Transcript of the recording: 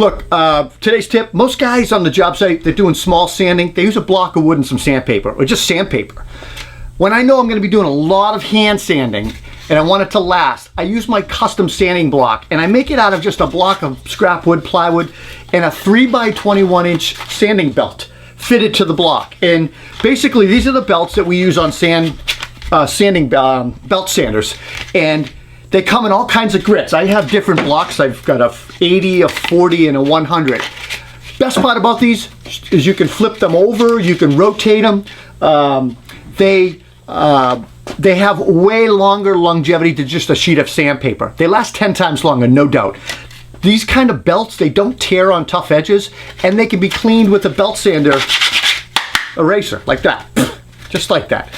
Look, today's tip, most guys on the job site, they're doing small sanding, they use a block of wood and some sandpaper, or just sandpaper. When I know I'm going to be doing a lot of hand sanding and I want it to last, I use my custom sanding block, and I make it out of just a block of scrap wood, plywood, and a 3x21-inch sanding belt fitted to the block. And basically these are the belts that we use on sanding belt sanders, and they come in all kinds of grits. I have different blocks. I've got a 80, a 40, and a 100. Best part about these is you can flip them over, you can rotate them. They have way longer longevity than just a sheet of sandpaper. They last 10 times longer, no doubt. These kind of belts, they don't tear on tough edges, and they can be cleaned with a belt sander eraser, like that, just like that.